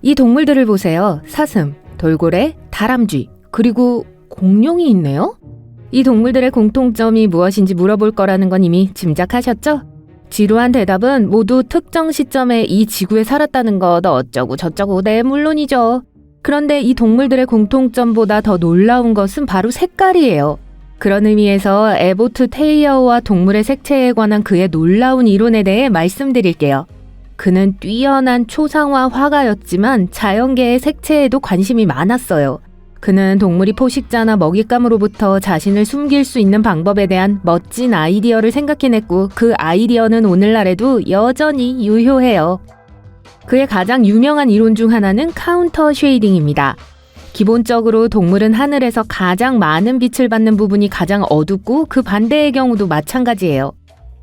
이 동물들을 보세요. 사슴, 돌고래, 다람쥐, 그리고 공룡이 있네요? 이 동물들의 공통점이 무엇인지 물어볼 거라는 건 이미 짐작하셨죠? 지루한 대답은 모두 특정 시점에 이 지구에 살았다는 것 어쩌고 저쩌고 네 물론이죠. 그런데 이 동물들의 공통점보다 더 놀라운 것은 바로 색깔이에요. 그런 의미에서 에보트 테이어와 동물의 색채에 관한 그의 놀라운 이론에 대해 말씀드릴게요. 그는 뛰어난 초상화 화가였지만 자연계의 색채에도 관심이 많았어요. 그는 동물이 포식자나 먹잇감으로부터 자신을 숨길 수 있는 방법에 대한 멋진 아이디어를 생각해냈고 그 아이디어는 오늘날에도 여전히 유효해요. 그의 가장 유명한 이론 중 하나는 카운터 쉐이딩입니다. 기본적으로 동물은 하늘에서 가장 많은 빛을 받는 부분이 가장 어둡고 그 반대의 경우도 마찬가지예요.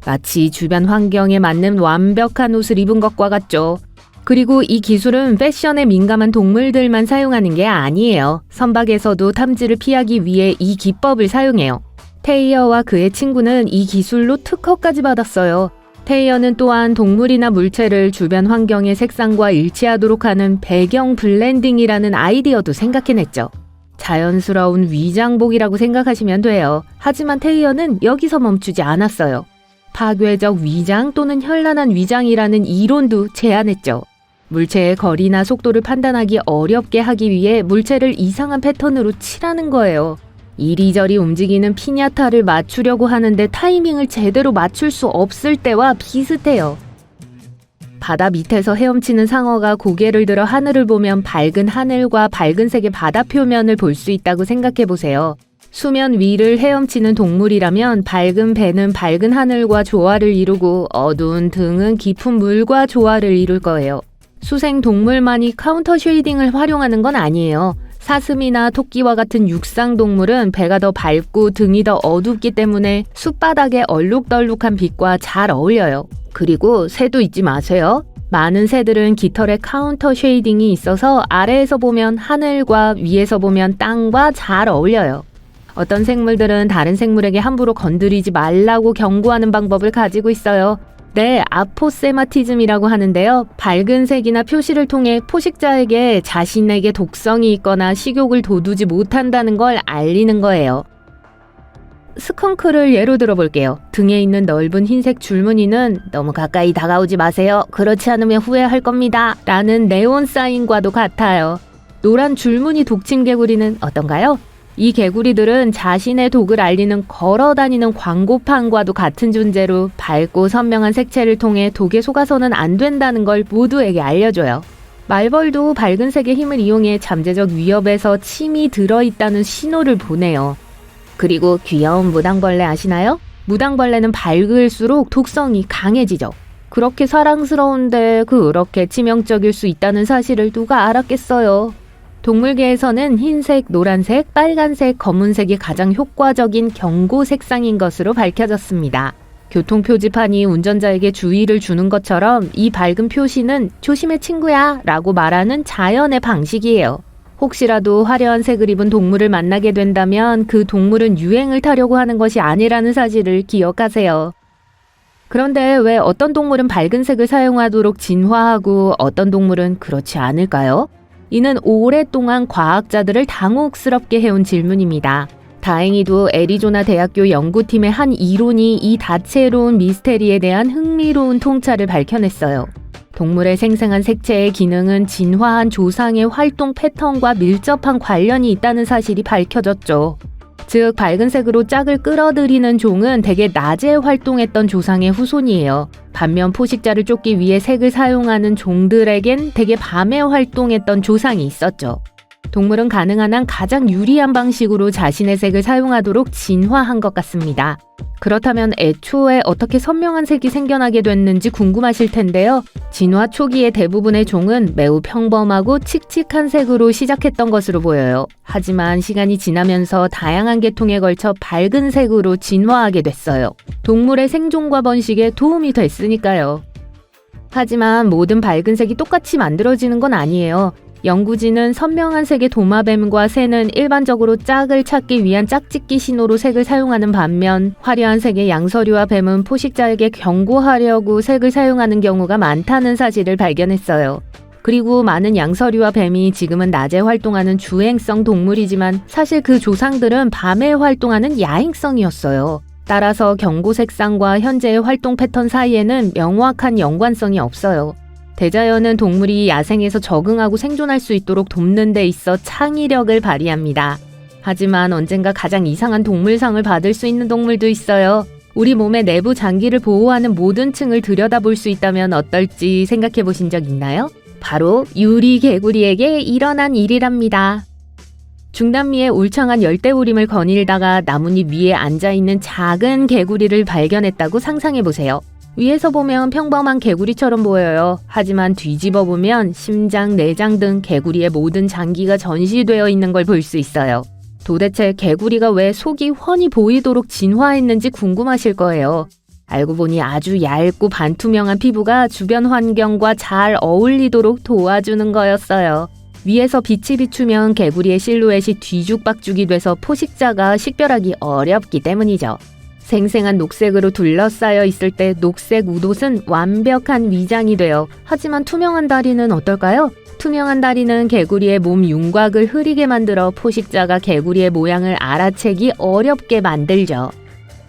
마치 주변 환경에 맞는 완벽한 옷을 입은 것과 같죠. 그리고 이 기술은 패션에 민감한 동물들만 사용하는 게 아니에요. 선박에서도 탐지를 피하기 위해 이 기법을 사용해요. 테이어와 그의 친구는 이 기술로 특허까지 받았어요. 테이어는 또한 동물이나 물체를 주변 환경의 색상과 일치하도록 하는 배경 블렌딩이라는 아이디어도 생각해냈죠. 자연스러운 위장복이라고 생각하시면 돼요. 하지만 테이어는 여기서 멈추지 않았어요. 파괴적 위장 또는 현란한 위장이라는 이론도 제안했죠. 물체의 거리나 속도를 판단하기 어렵게 하기 위해 물체를 이상한 패턴으로 칠하는 거예요. 이리저리 움직이는 피냐타를 맞추려고 하는데 타이밍을 제대로 맞출 수 없을 때와 비슷해요. 바다 밑에서 헤엄치는 상어가 고개를 들어 하늘을 보면 밝은 하늘과 밝은 색의 바다 표면을 볼 수 있다고 생각해 보세요. 수면 위를 헤엄치는 동물이라면 밝은 배는 밝은 하늘과 조화를 이루고 어두운 등은 깊은 물과 조화를 이룰 거예요. 수생 동물만이 카운터 쉐이딩을 활용하는 건 아니에요. 사슴이나 토끼와 같은 육상 동물은 배가 더 밝고 등이 더 어둡기 때문에 숲바닥의 얼룩덜룩한 빛과 잘 어울려요. 그리고 새도 잊지 마세요. 많은 새들은 깃털에 카운터 쉐이딩이 있어서 아래에서 보면 하늘과 위에서 보면 땅과 잘 어울려요. 어떤 생물들은 다른 생물에게 함부로 건드리지 말라고 경고하는 방법을 가지고 있어요. 네, 아포세마티즘이라고 하는데요. 밝은 색이나 표시를 통해 포식자에게 자신에게 독성이 있거나 식욕을 돋우지 못한다는 걸 알리는 거예요. 스컹크를 예로 들어볼게요. 등에 있는 넓은 흰색 줄무늬는 너무 가까이 다가오지 마세요. 그렇지 않으면 후회할 겁니다. 라는 네온 사인과도 같아요. 노란 줄무늬 독침개구리는 어떤가요? 이 개구리들은 자신의 독을 알리는 걸어다니는 광고판과도 같은 존재로 밝고 선명한 색채를 통해 독에 속아서는 안 된다는 걸 모두에게 알려줘요. 말벌도 밝은 색의 힘을 이용해 잠재적 위협에서 침이 들어있다는 신호를 보내요. 그리고 귀여운 무당벌레 아시나요? 무당벌레는 밝을수록 독성이 강해지죠. 그렇게 사랑스러운데 그렇게 치명적일 수 있다는 사실을 누가 알았겠어요. 동물계에서는 흰색, 노란색, 빨간색, 검은색이 가장 효과적인 경고 색상인 것으로 밝혀졌습니다. 교통표지판이 운전자에게 주의를 주는 것처럼 이 밝은 표시는 조심해 친구야 라고 말하는 자연의 방식이에요. 혹시라도 화려한 색을 입은 동물을 만나게 된다면 그 동물은 유행을 타려고 하는 것이 아니라는 사실을 기억하세요. 그런데 왜 어떤 동물은 밝은 색을 사용하도록 진화하고 어떤 동물은 그렇지 않을까요? 이는 오랫동안 과학자들을 당혹스럽게 해온 질문입니다. 다행히도 애리조나 대학교 연구팀의 한 이론이 이 다채로운 미스테리에 대한 흥미로운 통찰을 밝혀냈어요. 동물의 생생한 색채의 기능은 진화한 조상의 활동 패턴과 밀접한 관련이 있다는 사실이 밝혀졌죠. 즉 밝은 색으로 짝을 끌어들이는 종은 대개 낮에 활동했던 조상의 후손이에요. 반면 포식자를 쫓기 위해 색을 사용하는 종들에겐 대개 밤에 활동했던 조상이 있었죠. 동물은 가능한 한 가장 유리한 방식으로 자신의 색을 사용하도록 진화한 것 같습니다. 그렇다면 애초에 어떻게 선명한 색이 생겨나게 됐는지 궁금하실 텐데요. 진화 초기의 대부분의 종은 매우 평범하고 칙칙한 색으로 시작했던 것으로 보여요. 하지만 시간이 지나면서 다양한 계통에 걸쳐 밝은 색으로 진화하게 됐어요. 동물의 생존과 번식에 도움이 됐으니까요. 하지만 모든 밝은 색이 똑같이 만들어지는 건 아니에요. 연구진은 선명한 색의 도마뱀과 새는 일반적으로 짝을 찾기 위한 짝짓기 신호로 색을 사용하는 반면 화려한 색의 양서류와 뱀은 포식자에게 경고하려고 색을 사용하는 경우가 많다는 사실을 발견했어요. 그리고 많은 양서류와 뱀이 지금은 낮에 활동하는 주행성 동물이지만 사실 그 조상들은 밤에 활동하는 야행성이었어요. 따라서 경고 색상과 현재의 활동 패턴 사이에는 명확한 연관성이 없어요. 대자연은 동물이 야생에서 적응하고 생존할 수 있도록 돕는 데 있어 창의력을 발휘합니다. 하지만 언젠가 가장 이상한 동물상을 받을 수 있는 동물도 있어요. 우리 몸의 내부 장기를 보호하는 모든 층을 들여다볼 수 있다면 어떨지 생각해 보신 적 있나요? 바로 유리 개구리에게 일어난 일이랍니다. 중남미의 울창한 열대우림을 거닐다가 나뭇잎 위에 앉아있는 작은 개구리를 발견했다고 상상해보세요. 위에서 보면 평범한 개구리처럼 보여요. 하지만 뒤집어 보면 심장, 내장 등 개구리의 모든 장기가 전시되어 있는 걸 볼 수 있어요. 도대체 개구리가 왜 속이 훤히 보이도록 진화했는지 궁금하실 거예요. 알고 보니 아주 얇고 반투명한 피부가 주변 환경과 잘 어울리도록 도와주는 거였어요. 위에서 빛이 비추면 개구리의 실루엣이 뒤죽박죽이 돼서 포식자가 식별하기 어렵기 때문이죠. 생생한 녹색으로 둘러싸여 있을 때 녹색 웃옷은 완벽한 위장이 돼요. 하지만 투명한 다리는 어떨까요? 투명한 다리는 개구리의 몸 윤곽을 흐리게 만들어 포식자가 개구리의 모양을 알아채기 어렵게 만들죠.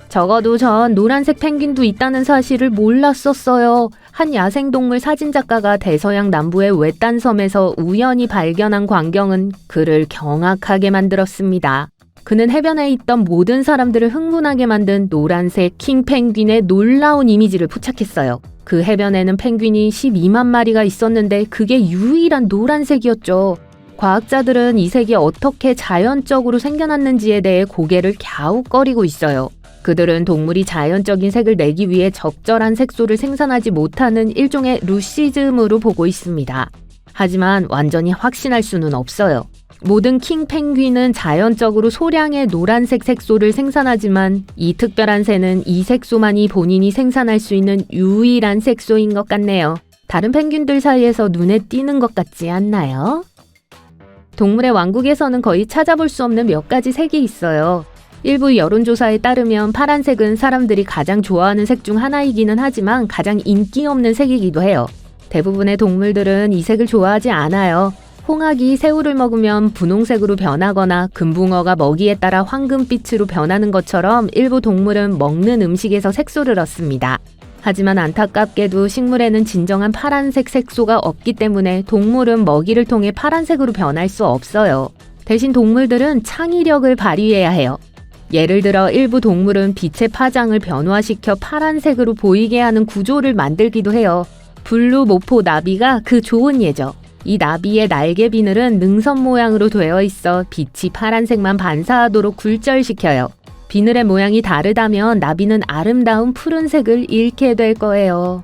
적어도 전 노란색 펭귄도 있다는 사실을 몰랐었어요. 한 야생동물 사진작가가 대서양 남부의 외딴 섬에서 우연히 발견한 광경은 그를 경악하게 만들었습니다. 그는 해변에 있던 모든 사람들을 흥분하게 만든 노란색 킹펭귄의 놀라운 이미지를 포착했어요. 그 해변에는 펭귄이 12만 마리가 있었는데 그게 유일한 노란색이었죠. 과학자들은 이 색이 어떻게 자연적으로 생겨났는지에 대해 고개를 갸웃거리고 있어요. 그들은 동물이 자연적인 색을 내기 위해 적절한 색소를 생산하지 못하는 일종의 루시즘으로 보고 있습니다. 하지만 완전히 확신할 수는 없어요. 모든 킹펭귄은 자연적으로 소량의 노란색 색소를 생산하지만 이 특별한 새는 이 색소만이 본인이 생산할 수 있는 유일한 색소인 것 같네요. 다른 펭귄들 사이에서 눈에 띄는 것 같지 않나요? 동물의 왕국에서는 거의 찾아볼 수 없는 몇 가지 색이 있어요. 일부 여론조사에 따르면 파란색은 사람들이 가장 좋아하는 색 중 하나이기는 하지만 가장 인기 없는 색이기도 해요. 대부분의 동물들은 이 색을 좋아하지 않아요. 홍학이 새우를 먹으면 분홍색으로 변하거나 금붕어가 먹이에 따라 황금빛으로 변하는 것처럼 일부 동물은 먹는 음식에서 색소를 얻습니다. 하지만 안타깝게도 식물에는 진정한 파란색 색소가 없기 때문에 동물은 먹이를 통해 파란색으로 변할 수 없어요. 대신 동물들은 창의력을 발휘해야 해요. 예를 들어 일부 동물은 빛의 파장을 변화시켜 파란색으로 보이게 하는 구조를 만들기도 해요. 블루 모포 나비가 그 좋은 예죠. 이 나비의 날개 비늘은 능선 모양으로 되어 있어 빛이 파란색만 반사하도록 굴절시켜요. 비늘의 모양이 다르다면 나비는 아름다운 푸른색을 잃게 될 거예요.